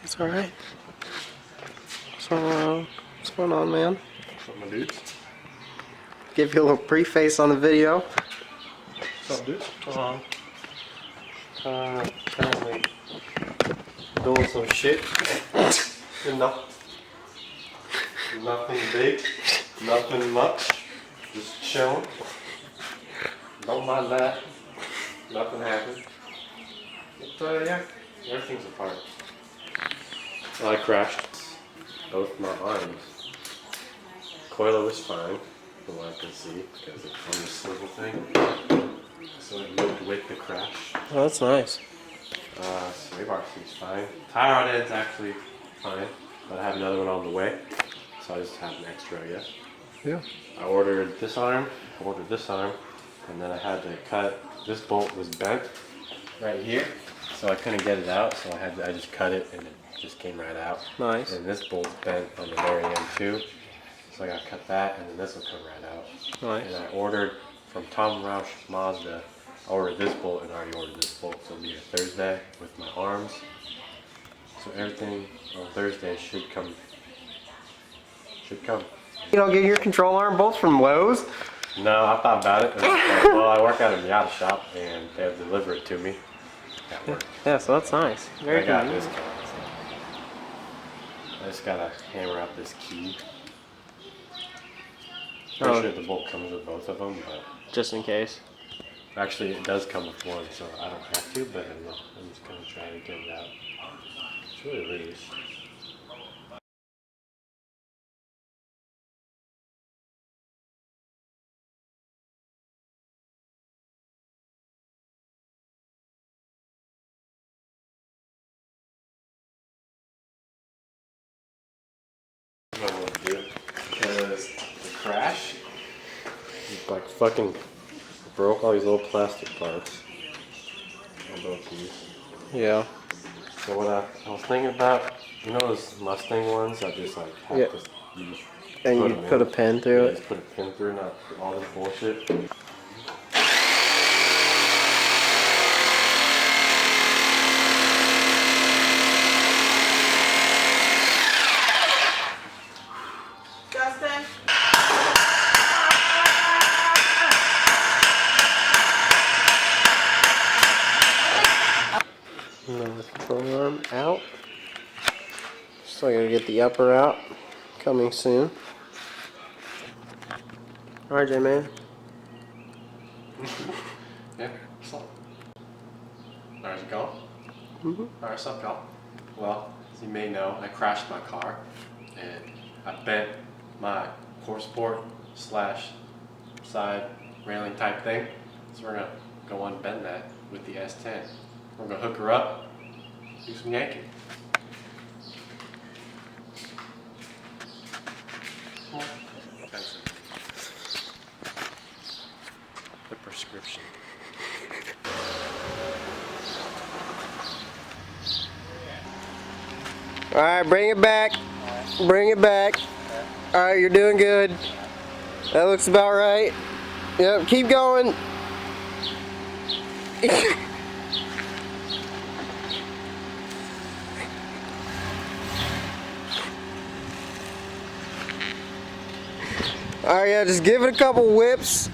It's alright. So, what's going on, man? What's up, my dudes? Give you a little preface on the video. What's up, dudes? Currently doing some shit. Nothing big, nothing much. Just chilling. Don't mind that. Nothing happened. But yeah, everything's apart. I crashed both my arms. Coilo was fine, from what I can see, because it's on the swivel thing. So it moved with the crash. Oh, that's nice. Sway bar seems fine. Tire on end's actually fine, but I have another one on the way, so I just have an extra, I guess. Yeah. I ordered this arm, and then I had to cut. This bolt was bent right here, so I couldn't get it out, so I just cut it and it just came right out. Nice. And this bolt's bent on the very end too, so I gotta cut that, and then this will come right out. Nice. And I ordered from Tom Roush Mazda. I ordered this bolt and I already ordered this bolt, so it'll be here Thursday with my arms. So everything on Thursday should come. You don't get your control arm bolts from Lowe's? No, I thought about it. Well, I work at a Miata shop and they'll deliver it to me. That works. Yeah, so that's nice. Very I got convenient. this guy. I just gotta hammer out this key. Pretty sure the bolt comes with both of them, but Just in case. actually it does come with one, so I don't have to, but I'm just gonna try to get it out. It's really loose. I don't know what to do, because the crash like fucking broke all these little plastic parts on both these. Yeah. So what I was thinking about, you know those Mustang ones that just like have Yeah. to And you put a pin through it? Just put a pin through, not all this bullshit. Justin? Another control arm out. Still gotta get the upper out. Coming soon. Alright, J-Man. Yeah, what's up? Alright, you going? Mm-hmm. Alright, what's up, y'all? Well, as you may know, I crashed my car and I bent my core support / side railing type thing. So we're gonna go unbend that with the S10. We're gonna hook her up, do some yanking. The prescription. Alright, bring it back. Bring it back. Alright, you're doing good. That looks about right. Yep, keep going. Alright, yeah, just give it a couple whips.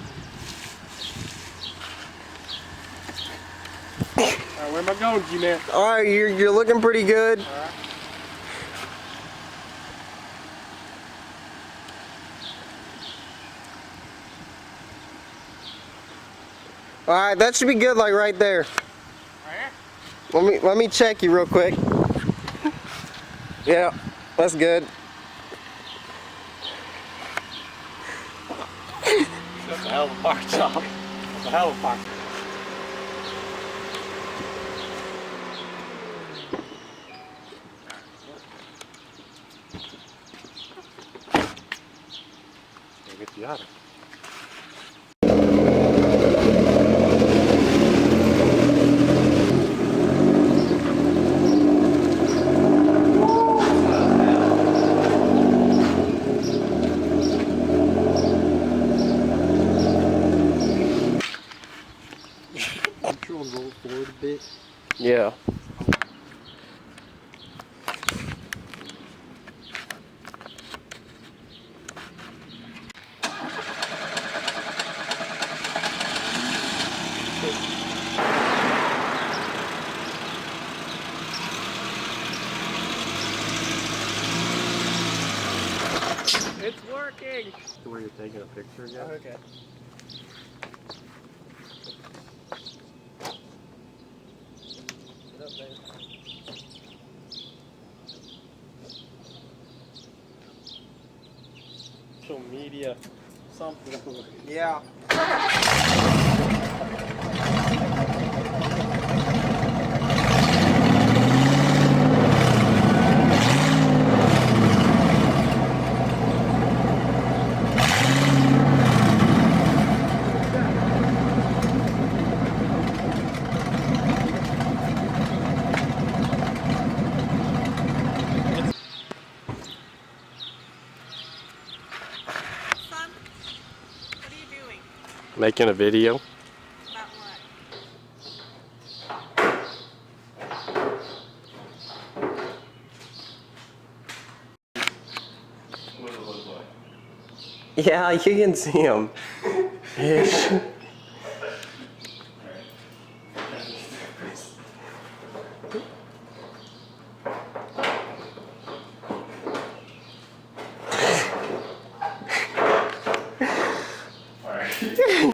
Alright, where am I going, G-Man? Alright, you're looking pretty good. Alright, that should be good, like right there. Let me check you real quick. Yeah, that's good. That's a hell of a park job. That's a hell of a park. Get you out of it. Yeah. working. Where you're taking a picture again? Okay. Get up, baby. Social media, something. Yeah. Son, what are you doing? Making a video. About what? Yeah, you can see him. Ish.